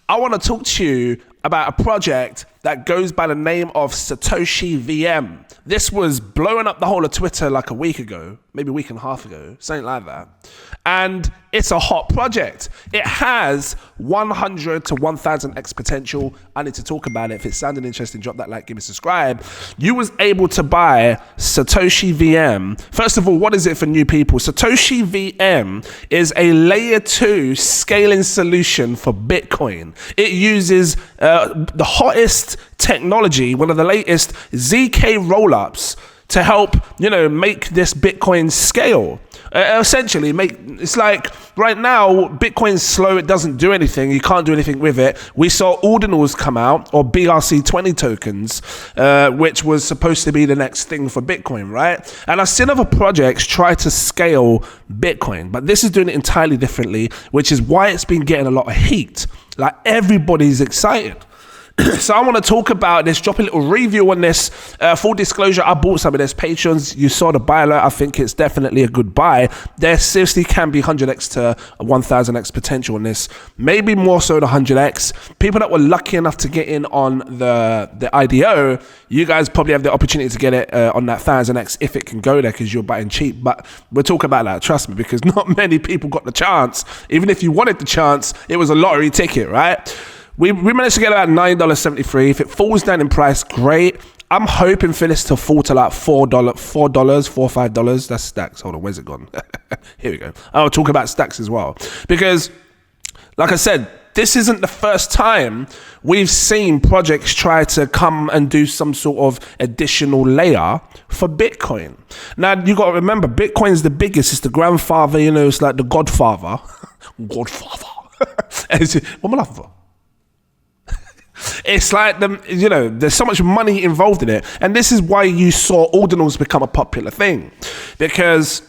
I want to talk to you about a project that goes by the name of SatoshiVM. This was blowing up the whole of Twitter like a week ago, maybe a week and a half ago, something like that. And it's a hot project. It has 100 to 1000x potential. I need to talk about it. If it sounded interesting, drop that like, give me a subscribe. You was able to buy SatoshiVM. First of all, what is it for new people? SatoshiVM is a layer 2 scaling solution for Bitcoin. It uses the hottest technology, one of the latest ZK rollups to help, make this Bitcoin scale. Essentially, it's like right now, Bitcoin's slow, it doesn't do anything, you can't do anything with it. We saw ordinals come out, or BRC20 tokens, which was supposed to be the next thing for Bitcoin, right? And I've seen other projects try to scale Bitcoin, but this is doing it entirely differently, which is why it's been getting a lot of heat. Like, everybody's excited. So I want to talk about this, drop a little review on this. Full disclosure, I bought some of this. Patrons, you saw the buy alert. I think it's definitely a good buy. There seriously can be 100x to 1000x potential on this. Maybe more so the 100x. People that were lucky enough to get in on the IDO, you guys probably have the opportunity to get it on that 1000x if it can go there because you're buying cheap. But we'll talk about that, trust me, because not many people got the chance. Even if you wanted the chance, it was a lottery ticket, right? We managed to get about $9.73. If it falls down in price, great. I'm hoping for this to fall to like $4, $5. That's stacks. Hold on, where's it gone? Here we go. I'll talk about stacks as well. Because, like I said, this isn't the first time we've seen projects try to come and do some sort of additional layer for Bitcoin. Now, you got to remember, Bitcoin's the biggest. It's the grandfather, it's like the godfather. Godfather. What am I laughing for? It's like there's so much money involved in it, and this is why you saw ordinals become a popular thing, because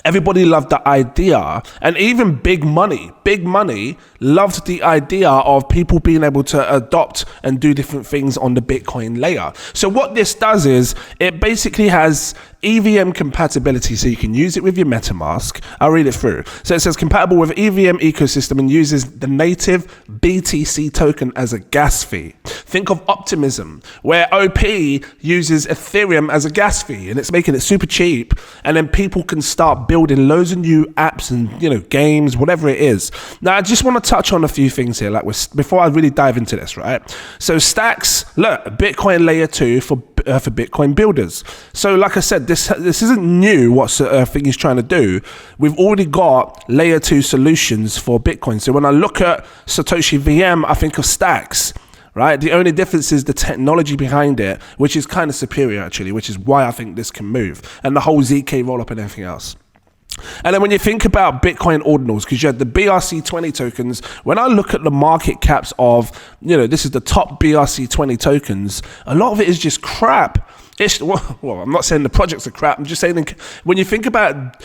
everybody loved the idea, and even big money loved the idea of people being able to adopt and do different things on the Bitcoin layer. So what this does is it basically has EVM compatibility, so you can use it with your MetaMask. I'll read it through. So it says compatible with EVM ecosystem and uses the native BTC token as a gas fee. Think of Optimism, where OP uses Ethereum as a gas fee, and it's making it super cheap, and then people can start building loads of new apps and games, whatever it is. Now I just want to touch on a few things here, before I really dive into this, right? So Stacks, look, Bitcoin layer 2 for Bitcoin builders. So like I said, this isn't new what thing is trying to do. We've already got layer 2 solutions for Bitcoin. So when I look at SatoshiVM, I think of Stacks, right? The only difference is the technology behind it, which is kind of superior actually, which is why I think this can move, and the whole ZK roll up and everything else. And then when you think about Bitcoin ordinals, because you had the BRC20 tokens, when I look at the market caps of, this is the top BRC20 tokens, a lot of it is just crap. Well, I'm not saying the projects are crap. I'm just saying when you think about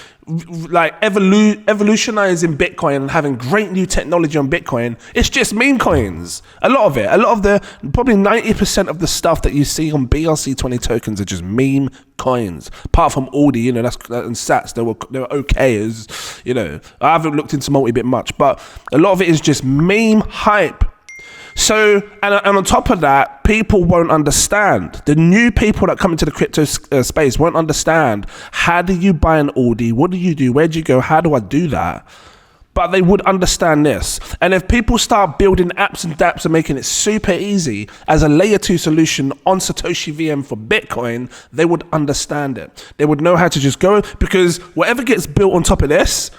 like evolutionizing Bitcoin and having great new technology on Bitcoin, it's just meme coins. A lot of the probably 90% of the stuff that you see on BRC20 tokens are just meme coins. Apart from Audi, that's and Sats, they were okay. I haven't looked into multi-bit much, but a lot of it is just meme hype. So, and on top of that, people won't understand. The new people that come into the crypto space won't understand. How do you buy an Audi? What do you do? Where do you go? How do I do that? But they would understand this. And if people start building apps and dApps and making it super easy as a layer 2 solution on SatoshiVM for Bitcoin, they would understand it. They would know how to just go, because whatever gets built on top of this,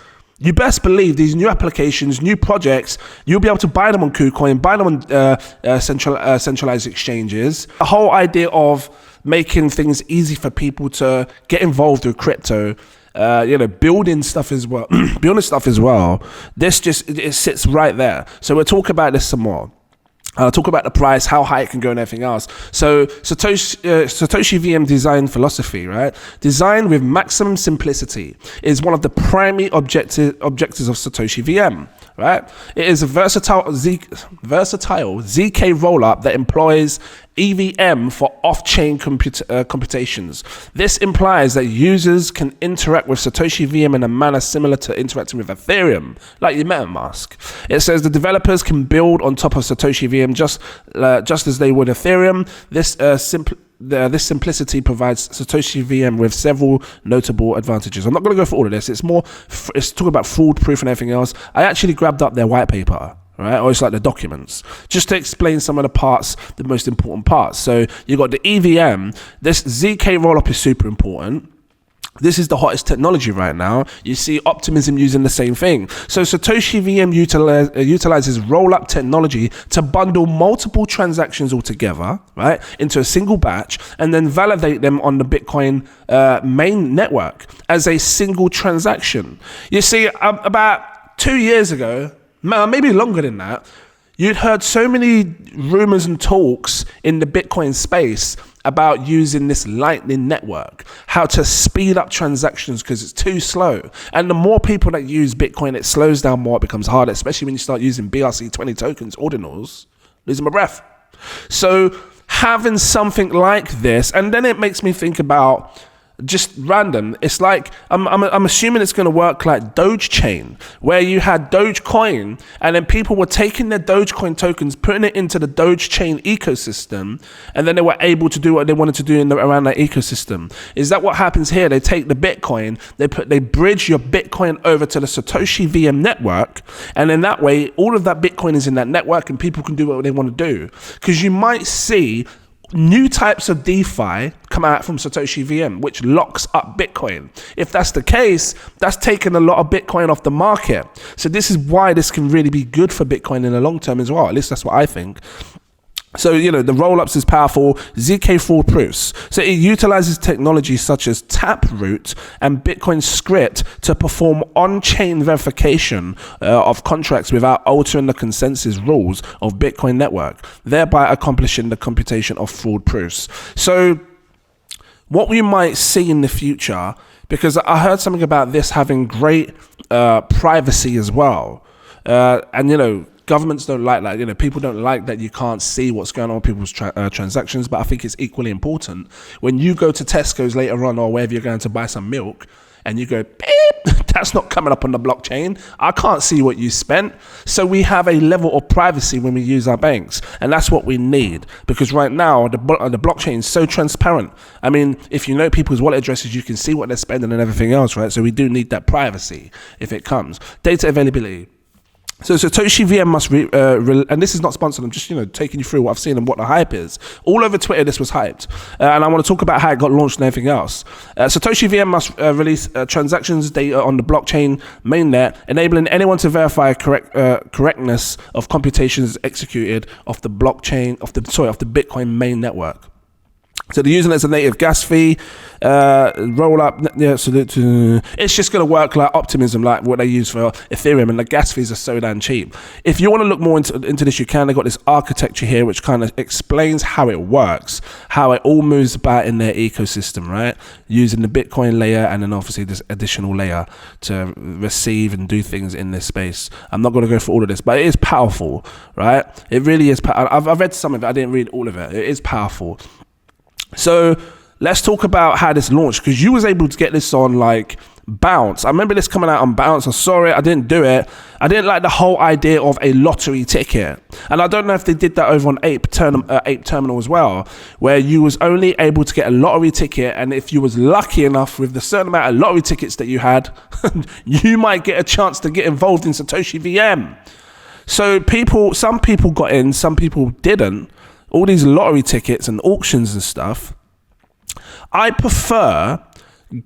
you best believe these new applications, new projects, you'll be able to buy them on KuCoin, buy them on centralized exchanges. The whole idea of making things easy for people to get involved with crypto, building stuff as well. This it sits right there. So we'll talk about this some more. I'll talk about the price, how high it can go, and everything else. So SatoshiVM design philosophy, right? Design with maximum simplicity is one of the primary objectives of SatoshiVM, right? It is a versatile ZK rollup that employs EVM for off-chain computations. This implies that users can interact with Satoshi VM in a manner similar to interacting with Ethereum, like your MetaMask. It says the developers can build on top of Satoshi VM just as they would Ethereum. This simplicity provides Satoshi VM with several notable advantages. I'm not going to go for all of this. It's talking about fraud proof and everything else. I actually grabbed up their white paper, right? Or it's like the documents, just to explain some of the parts, the most important parts. So you got the EVM. This ZK rollup is super important. This is the hottest technology right now. You see Optimism using the same thing. So Satoshi VM utilizes roll-up technology to bundle multiple transactions all together, right, into a single batch, and then validate them on the Bitcoin main network as a single transaction. You see, about 2 years ago, maybe longer than that, you'd heard so many rumors and talks in the Bitcoin space about using this Lightning network, how to speed up transactions because it's too slow. And the more people that use Bitcoin, it slows down more, it becomes harder, especially when you start using BRC20 tokens, ordinals, losing my breath. So having something like this, and then it makes me think about just random. It's like I'm assuming it's going to work like Dogechain, where you had Dogecoin, and then people were taking their Dogecoin tokens, putting it into the Dogechain ecosystem, and then they were able to do what they wanted to do around that ecosystem. Is that what happens here? They take the Bitcoin, they bridge your Bitcoin over to the Satoshi VM network, and in that way, all of that Bitcoin is in that network, and people can do what they want to do. Because you might see new types of DeFi come out from Satoshi VM, which locks up Bitcoin. If that's the case, that's taken a lot of Bitcoin off the market. So this is why this can really be good for Bitcoin in the long term as well. At least that's what I think. So, the rollups is powerful. ZK fraud proofs. So it utilizes technology such as Taproot and Bitcoin script to perform on-chain verification of contracts without altering the consensus rules of Bitcoin network, thereby accomplishing the computation of fraud proofs. So what we might see in the future, because I heard something about this having great privacy as well. And, governments don't like that. People don't like that you can't see what's going on with people's transactions. But I think it's equally important when you go to Tesco's later on, or wherever you're going to buy some milk, and you go, beep, that's not coming up on the blockchain. I can't see what you spent. So we have a level of privacy when we use our banks. And that's what we need. Because right now, the blockchain is so transparent. I mean, if you know people's wallet addresses, you can see what they're spending and everything else, right? So we do need that privacy if it comes. Data availability. So Satoshi VM must, and this is not sponsored, I'm just, taking you through what I've seen and what the hype is. All over Twitter, this was hyped. And I want to talk about how it got launched and everything else. Satoshi VM must release transactions data on the blockchain mainnet, enabling anyone to verify correctness of computations executed off the blockchain, off the Bitcoin main network. So they're using it as a native gas fee, roll up. Yeah, so it's just going to work like Optimism, like what they use for Ethereum, and the gas fees are so damn cheap. If you want to look more into this, you can. They've got this architecture here, which kind of explains how it works, how it all moves about in their ecosystem, right? Using the Bitcoin layer and then obviously this additional layer to receive and do things in this space. I'm not going to go for all of this, but it is powerful, right? It really is. I've read some of it. I didn't read all of it. It is powerful. So let's talk about how this launched, because you was able to get this on like Bounce. I remember this coming out on Bounce. I saw it. I didn't do it. I didn't like the whole idea of a lottery ticket. And I don't know if they did that over on APE Terminal as well, where you was only able to get a lottery ticket. And if you was lucky enough with the certain amount of lottery tickets that you had, you might get a chance to get involved in Satoshi VM. So some people got in, some people didn't. All these lottery tickets and auctions and stuff. I prefer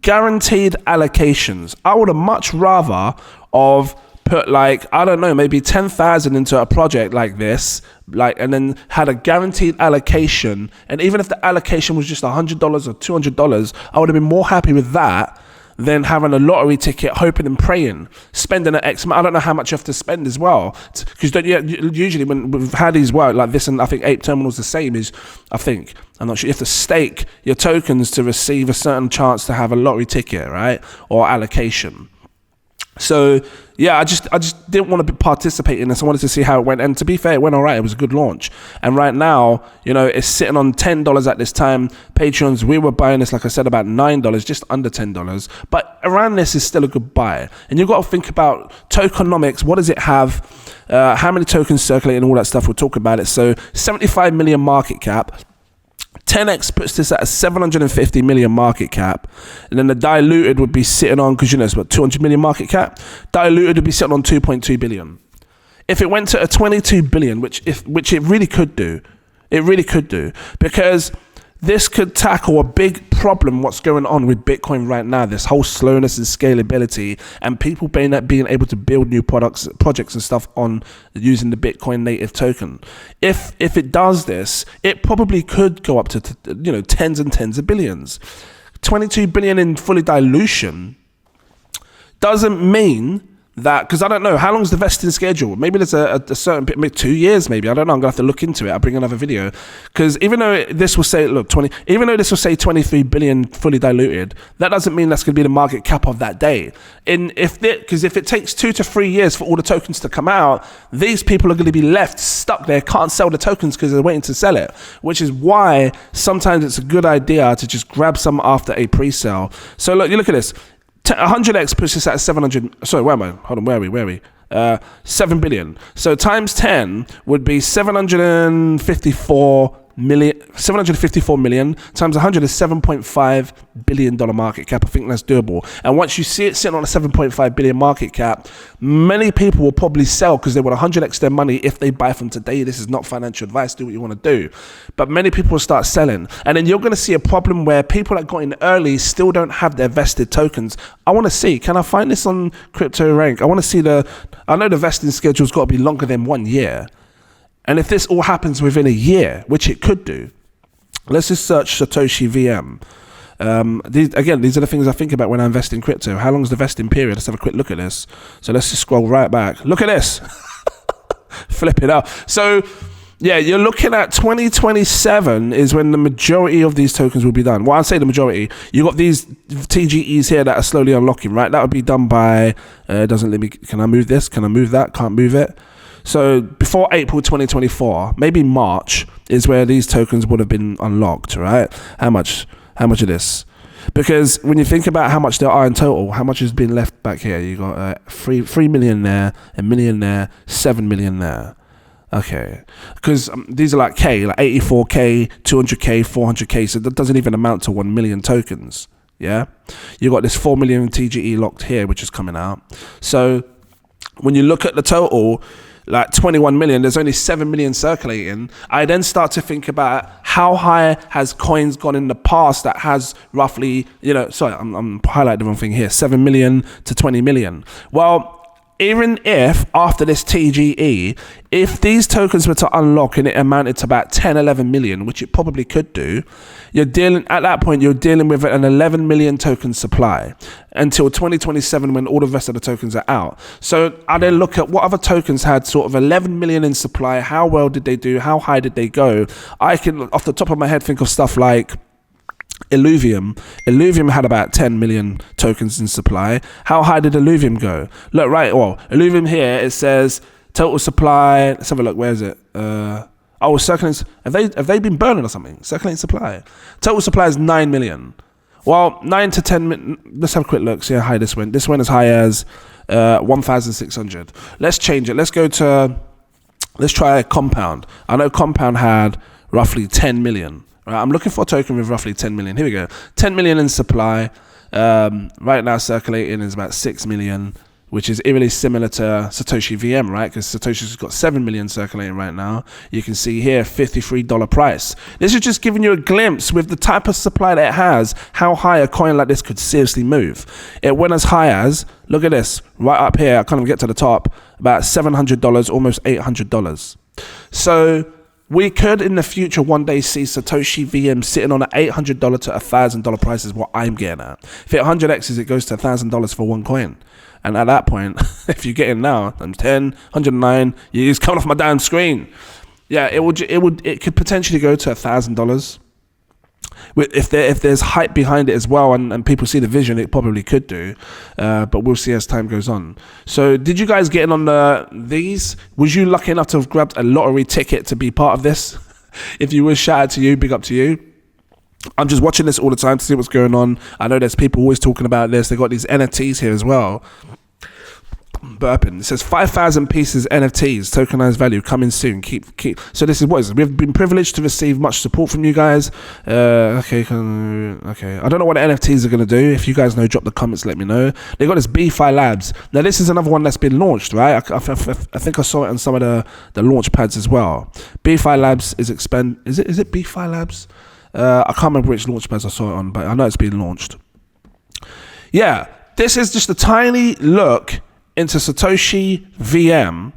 guaranteed allocations. I would have much rather of put maybe 10,000 into a project like this, and then had a guaranteed allocation. And even if the allocation was just $100 or $200, I would have been more happy with that than having a lottery ticket, hoping and praying, spending an X amount. I don't know how much you have to spend as well, because usually when we've had these work like this, and I think APE Terminal's the same, I'm not sure, you have to stake your tokens to receive a certain chance to have a lottery ticket, right, or allocation. So yeah, I just didn't want to participate in this. I wanted to see how it went, and to be fair, it went all right. It was a good launch, and right now, it's sitting on $10 at this time. Patreons, we were buying this, like I said, about $9, just under $10, but around this is still a good buy. And you've got to think about tokenomics. What does it have? How many tokens circulate and all that stuff? We'll talk about it. So 75 million market cap. 10x puts this at a 750 million market cap, and then the diluted would be sitting on, because it's about 200 million market cap, diluted would be sitting on 2.2 billion. If it went to a 22 billion, which it really could do, because this could tackle a big problem, what's going on with Bitcoin right now, this whole slowness and scalability, and people being able to build new projects and stuff on using the Bitcoin native token. If it does this, it probably could go up to tens and tens of billions. 22 billion in fully dilution doesn't mean that, because I don't know, how long is the vesting schedule? Maybe there's a certain bit, maybe 2 years, maybe. I don't know. I'm going to have to look into it. I'll bring another video. Because even though this will say, 23 billion fully diluted, that doesn't mean that's going to be the market cap of that day. Because if it takes 2 to 3 years for all the tokens to come out, these people are going to be left stuck there, can't sell the tokens because they're waiting to sell it, which is why sometimes it's a good idea to just grab some after a pre-sale. So look, you look at this. 100x puts this at 700. Sorry, where am I? Hold on, where are we? 7 billion. So times 10 would be 754 million times 100 is $7.5 billion market cap. I think that's doable. And once you see it sitting on a 7.5 billion market cap, many people will probably sell because they want 100x their money if they buy from today. This is not financial advice. Do what you want to do. But many people will start selling. And then you're going to see a problem where people that got in early still don't have their vested tokens. I want to see, can I find this on Crypto Rank? I want to see I know the vesting schedule's got to be longer than 1 year. And if this all happens within a year, which it could do, let's just search Satoshi VM. These are the things I think about when I invest in crypto. How long is the vesting period? Let's have a quick look at this. So let's just scroll right back. Look at this. Flip it up. So yeah, you're looking at 2027 is when the majority of these tokens will be done. Well, I'd say the majority. You got these TGEs here that are slowly unlocking, right? That would be done by, doesn't let me, can I move this? Can I move that? Can't move it. So before April 2024, maybe March is where these tokens would have been unlocked, right? How much of this? Because when you think about how much there are in total, how much has been left back here? You got 3 million there, 1 million there, 7 million there. Okay, because these are like 84K, 200K, 400K, so that doesn't even amount to 1 million tokens. Yeah, you got this 4 million TGE locked here, which is coming out. So when you look at the total, like 21 million, there's only 7 million circulating. I then start to think about how high has coins gone in the past that has roughly, sorry, I'm highlighting the wrong thing here, 7 million to 20 million. Well, even if after this TGE, if these tokens were to unlock and it amounted to about 10, 11 million, which it probably could do, you're dealing with an 11 million token supply until 2027 when all the rest of the tokens are out. So I then look at what other tokens had sort of 11 million in supply. How well did they do? How high did they go? I can, off the top of my head, think of stuff like Illuvium. Illuvium had about 10 million tokens in supply. How high did Illuvium go? Look, right, well, Illuvium here, it says total supply. Let's have a look. Where is it? Circulating. Have they been burning or something? Circulating supply. Total supply is 9 million. Well, 9 to 10. Let's have a quick look. See how high this went. This went as high as 1,600. Let's change it. Let's try Compound. I know Compound had roughly 10 million. Right, I'm looking for a token with roughly 10 million. Here we go. 10 million in supply. Right now circulating is about 6 million, which is eerily similar to Satoshi VM, right? Because Satoshi's got 7 million circulating right now. You can see here, $53 price. This is just giving you a glimpse with the type of supply that it has, how high a coin like this could seriously move. It went as high as, look at this, right up here, I can't even get to the top, about $700, almost $800. So we could in the future one day see Satoshi VM sitting on an $800 to $1,000 price is what I'm getting at. If it 100x's, it goes to $1,000 for one coin. And at that point, if you get in now, times 10, 109, it's coming off my damn screen. Yeah, it could potentially go to $1,000. If there's hype behind it as well, and people see the vision, it probably could do, but we'll see as time goes on. So did you guys get in on these? Was you lucky enough to have grabbed a lottery ticket to be part of this? If you were, shout out to you, big up to you. I'm just watching this all the time to see what's going on. I know there's people always talking about this. They got these NFTs here as well. Burping. It says 5,000 pieces NFTs, tokenized value, coming soon. Keep. So this is what is it? We've been privileged to receive much support from you guys. Okay. I don't know what the NFTs are going to do. If you guys know, drop the comments, let me know. They got this BeFi Labs. Now this is another one that's been launched, right? I think I saw it on some of the launch pads as well. BeFi Labs is Is it BeFi Labs? I can't remember which launch pads I saw it on, but I know it's been launched. Yeah, this is just a tiny look into Satoshi VM.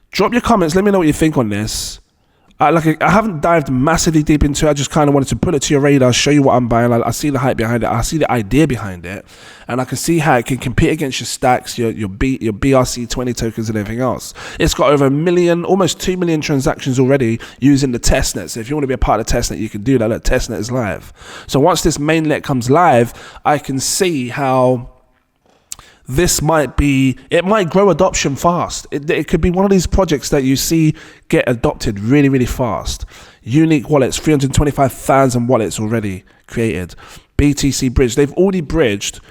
Drop your comments, let me know what you think on this. I haven't dived massively deep into it. I just kind of wanted to put it to your radar, show you what I'm buying. I see the hype behind it, I see the idea behind it, and I can see how it can compete against your stacks, your BRC20 tokens and everything else. It's got over 1 million, almost 2 million transactions already using the testnet. So if you want to be a part of the testnet, you can do that. Look, testnet is live. So once this mainnet comes live, I can see how this might grow adoption fast. It could be one of these projects that you see get adopted really, really fast. Unique wallets, 325,000 wallets already created. BTC bridge, they've already bridged.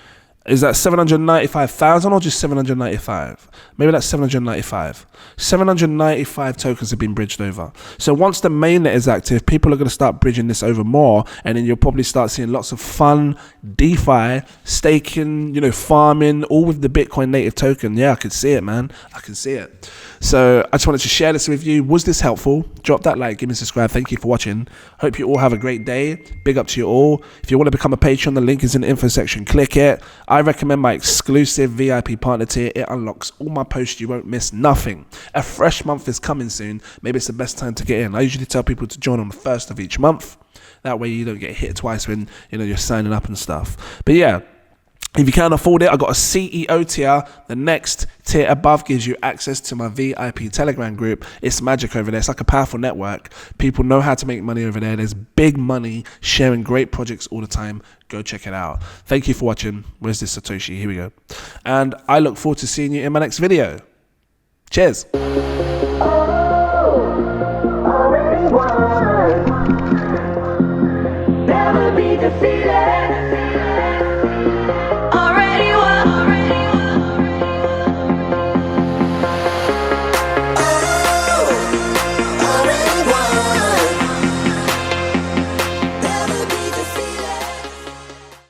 Is that 795,000 or just 795? Maybe that's 795. 795 tokens have been bridged over. So once the mainnet is active, people are going to start bridging this over more, and then you'll probably start seeing lots of fun DeFi, staking, farming, all with the Bitcoin native token. Yeah, I can see it, man. I can see it. So I just wanted to share this with you. Was this helpful? Drop that like, give me a subscribe. Thank you for watching. Hope you all have a great day. Big up to you all. If you want to become a patron, the link is in the info section. Click it. I recommend my exclusive VIP partner tier. It unlocks all my posts. You won't miss nothing. A fresh month is coming soon. Maybe it's the best time to get in. I usually tell people to join on the 1st of each month. That way you don't get hit twice when you're signing up and stuff. But yeah, if you can't afford it, I got a CEO tier. The next tier above gives you access to my VIP Telegram group. It's magic over there. It's like a powerful network. People know how to make money over there. There's big money sharing great projects all the time. Go check it out. Thank you for watching. Where's this Satoshi? Here we go. And I look forward to seeing you in my next video. Cheers. Never be defeated.